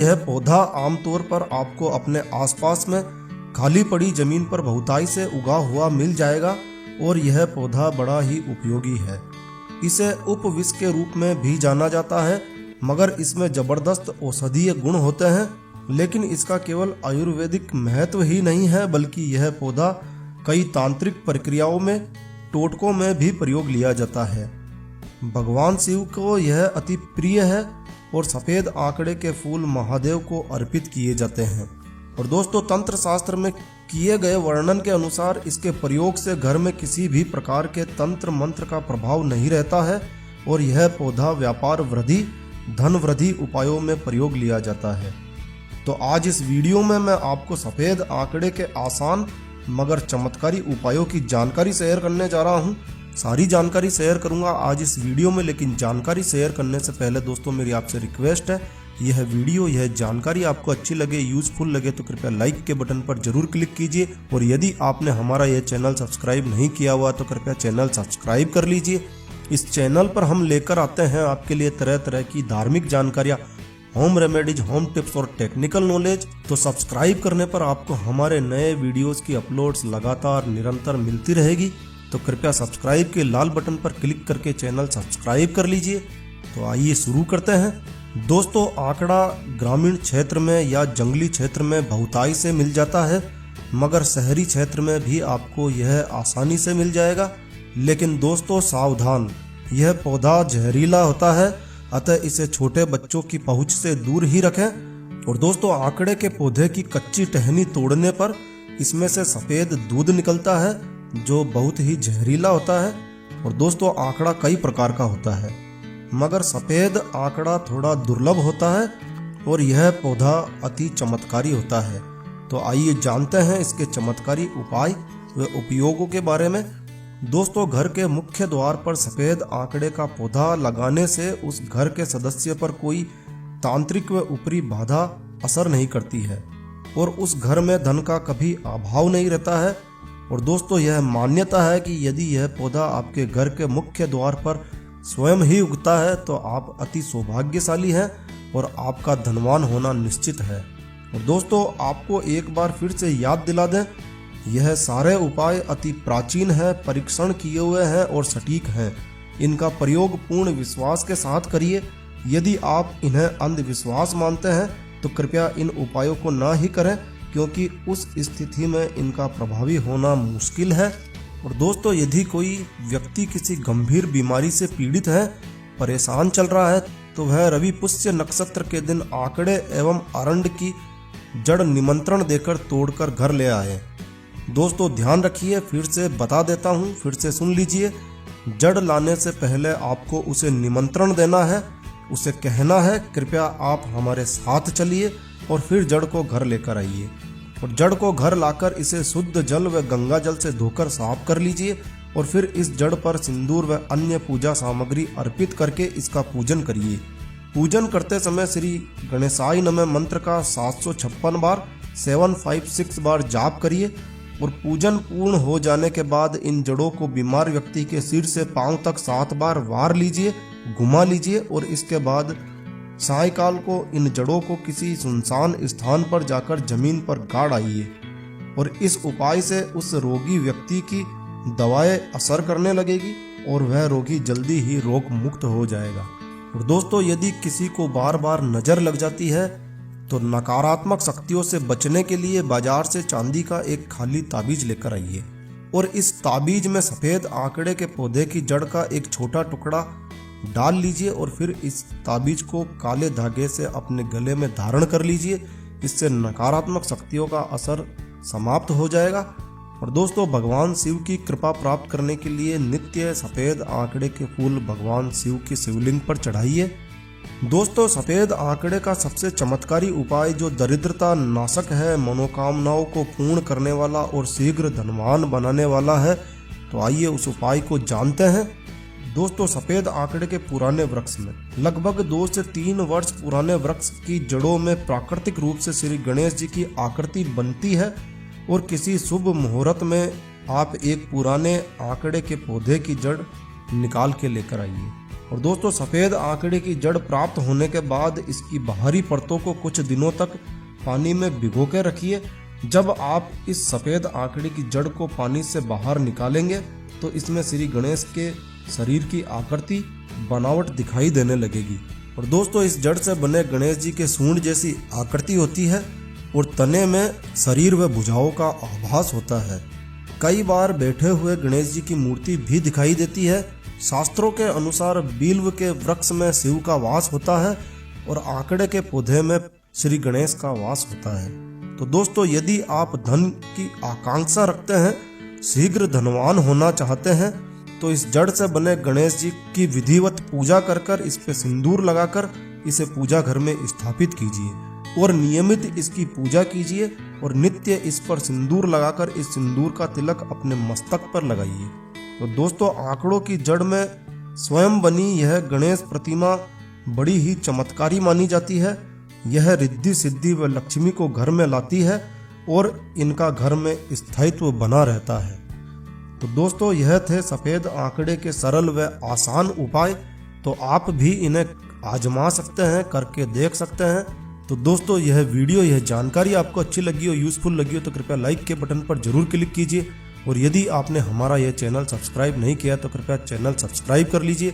यह पौधा आमतौर पर आपको अपने आसपास में खाली पड़ी जमीन पर बहुताई से उगा हुआ मिल जाएगा और यह पौधा बड़ा ही उपयोगी है। इसे उपविष के रूप में भी जाना जाता है, मगर इसमें जबरदस्त औषधीय गुण होते हैं। लेकिन इसका केवल आयुर्वेदिक महत्व ही नहीं है, बल्कि यह पौधा कई तांत्रिक प्रक्रियाओं में, टोटकों में भी प्रयोग लिया जाता है। भगवान शिव को यह अति प्रिय है और सफेद आंकड़े के फूल महादेव को अर्पित किए जाते हैं। और दोस्तों, तंत्र शास्त्र में किए गए वर्णन के अनुसार इसके प्रयोग से घर में किसी भी प्रकार के तंत्र मंत्र का प्रभाव नहीं रहता है और यह पौधा व्यापार वृद्धि, धन वृद्धि उपायों में प्रयोग लिया जाता है। तो आज इस वीडियो में मैं आपको सफेद आंकड़े के आसान मगर चमत्कारी उपायों की जानकारी शेयर करने जा रहा हूं। सारी जानकारी शेयर करूंगा आज इस वीडियो में, लेकिन जानकारी शेयर करने से पहले दोस्तों मेरी आपसे रिक्वेस्ट है, यह वीडियो, यह जानकारी आपको अच्छी लगे, यूजफुल लगे तो कृपया लाइक के बटन पर जरूर क्लिक कीजिए। और यदि आपने हमारा यह चैनल सब्सक्राइब नहीं किया हुआ तो कृपया चैनल सब्सक्राइब कर लीजिए। इस चैनल पर हम लेकर आते हैं आपके लिए तरह तरह की धार्मिक जानकारियाँ, होम रेमेडीज, होम टिप्स और टेक्निकल नॉलेज। तो सब्सक्राइब करने पर आपको हमारे नए वीडियोस की अपलोड्स लगातार निरंतर मिलती रहेगी। तो कृपया सब्सक्राइब के लाल बटन पर क्लिक करके चैनल सब्सक्राइब कर लीजिए। तो आइए शुरू करते हैं। दोस्तों, आंकड़ा ग्रामीण क्षेत्र में या जंगली क्षेत्र में बहुताई से मिल जाता है, मगर शहरी क्षेत्र में भी आपको यह आसानी से मिल जाएगा। लेकिन दोस्तों सावधान, यह पौधा जहरीला होता है, अतः इसे छोटे बच्चों की पहुंच से दूर ही रखें। और दोस्तों, आंकड़े के पौधे की कच्ची टहनी तोड़ने पर इसमें से सफेद दूध निकलता है जो बहुत ही जहरीला होता है। और दोस्तों, आंकड़ा कई प्रकार का होता है, मगर सफेद आंकड़ा थोड़ा दुर्लभ होता है और यह पौधा अति चमत्कारी होता है। तो आइए जानते हैं इसके चमत्कारी उपाय व उपयोगों के बारे में। दोस्तों, घर के मुख्य द्वार पर सफेद आंकड़े का पौधा लगाने से उस घर के सदस्य पर कोई तांत्रिक व ऊपरी बाधा असर नहीं करती है और उस घर में धन का कभी अभाव नहीं रहता है। और दोस्तों, यह मान्यता है कि यदि यह पौधा आपके घर के मुख्य द्वार पर स्वयं ही उगता है तो आप अति सौभाग्यशाली हैं और आपका धनवान होना निश्चित है। और दोस्तों, आपको एक बार फिर से याद दिला दें, यह सारे उपाय अति प्राचीन है, परीक्षण किए हुए हैं और सटीक हैं। इनका प्रयोग पूर्ण विश्वास के साथ करिए। यदि आप इन्हें अंधविश्वास मानते हैं तो कृपया इन उपायों को ना ही करें, क्योंकि उस स्थिति में इनका प्रभावी होना मुश्किल है। और दोस्तों, यदि कोई व्यक्ति किसी गंभीर बीमारी से पीड़ित है, परेशान चल रहा है, तो वह रवि पुष्य नक्षत्र के दिन आंकड़े एवं अरंड की जड़ निमंत्रण देकर तोड़कर घर ले आए। दोस्तों ध्यान रखिए, फिर से बता देता हूँ, फिर से सुन लीजिए। जड़ लाने से पहले आपको उसे निमंत्रण देना है, उसे कहना है कृपया आप हमारे साथ चलिए, और फिर जड़ को घर लेकर आइए। और जड़ को घर लाकर इसे शुद्ध जल व गंगा जल से धोकर साफ कर लीजिए और फिर इस जड़ पर सिंदूर व अन्य पूजा सामग्री अर्पित करके इसका पूजन करिए। पूजन करते समय श्री गणेशाय नमः मंत्र का 756 बार 756 बार जाप करिए। और पूजन पूर्ण हो जाने के बाद इन जड़ों को बीमार व्यक्ति के सिर से पांव तक 7 बार वार लीजिए, घुमा लीजिए और इसके बाद सायकाल को इन जड़ों को किसी सुनसान स्थान पर जाकर जमीन पर गाड़ आइए। और इस उपाय से उस रोगी व्यक्ति की दवाएं असर करने लगेगी और वह रोगी जल्दी ही रोग मुक्त हो जाएगा। और दोस्तों, यदि किसी को बार बार नजर लग जाती है तो नकारात्मक शक्तियों से बचने के लिए बाजार से चांदी का एक खाली ताबीज लेकर आइए और इस ताबीज में सफेद आंकड़े के पौधे की जड़ का एक छोटा टुकड़ा डाल लीजिए और फिर इस ताबीज को काले धागे से अपने गले में धारण कर लीजिए। इससे नकारात्मक शक्तियों का असर समाप्त हो जाएगा। और दोस्तों, भगवान शिव की कृपा प्राप्त करने के लिए नित्य सफेद आंकड़े के फूल भगवान शिव की शिवलिंग पर चढ़ाइए। दोस्तों, सफेद आंकड़े का सबसे चमत्कारी उपाय जो दरिद्रता नाशक है, मनोकामनाओं को पूर्ण करने वाला और शीघ्र धनवान बनाने वाला है। तो आइए उस उपाय को जानते हैं। दोस्तों, सफेद आंकड़े के पुराने वृक्ष में लगभग 2 से 3 वर्ष पुराने वृक्ष की जड़ों में प्राकृतिक रूप से श्री गणेश जी की आकृति बनती है और किसी शुभ मुहूर्त में आप एक पुराने आंकड़े के पौधे की जड़ निकाल के लेकर आइए और दोस्तों सफ़ेद आंकड़े की जड़ प्राप्त होने के बाद इसकी बाहरी परतों को कुछ दिनों तक पानी में भिगो के रखिए। जब आप इस सफ़ेद आंकड़े की जड़ को पानी से बाहर निकालेंगे तो इसमें श्री गणेश के शरीर की आकृति बनावट दिखाई देने लगेगी। और दोस्तों इस जड़ से बने गणेश जी के सूंड जैसी आकृति होती है और तने में शरीर व भुजाओं का आभास होता है। कई बार बैठे हुए गणेश जी की मूर्ति भी दिखाई देती है। शास्त्रों के अनुसार बिल्व के वृक्ष में शिव का वास होता है और आंकड़े के पौधे में श्री गणेश का वास होता है। तो दोस्तों यदि आप धन की आकांक्षा रखते हैं, शीघ्र धनवान होना चाहते हैं, तो इस जड़ से बने गणेश जी की विधिवत पूजा कर इस पे सिंदूर लगाकर इसे पूजा घर में स्थापित कीजिए और नियमित इसकी पूजा कीजिए और नित्य इस पर सिंदूर लगाकर इस सिंदूर का तिलक अपने मस्तक पर लगाइए। तो दोस्तों आंकड़ों की जड़ में स्वयं बनी यह गणेश प्रतिमा बड़ी ही चमत्कारी मानी जाती है। यह रिद्धि सिद्धि व लक्ष्मी को घर में लाती है और इनका घर में स्थायित्व बना रहता है। तो दोस्तों यह थे सफ़ेद आंकड़े के सरल व आसान उपाय। तो आप भी इन्हें आजमा सकते हैं, करके देख सकते हैं। तो दोस्तों यह वीडियो, यह जानकारी आपको अच्छी लगी हो, यूज़फुल लगी हो तो कृपया लाइक के बटन पर जरूर क्लिक कीजिए। और यदि आपने हमारा यह चैनल सब्सक्राइब नहीं किया तो कृपया चैनल सब्सक्राइब कर लीजिए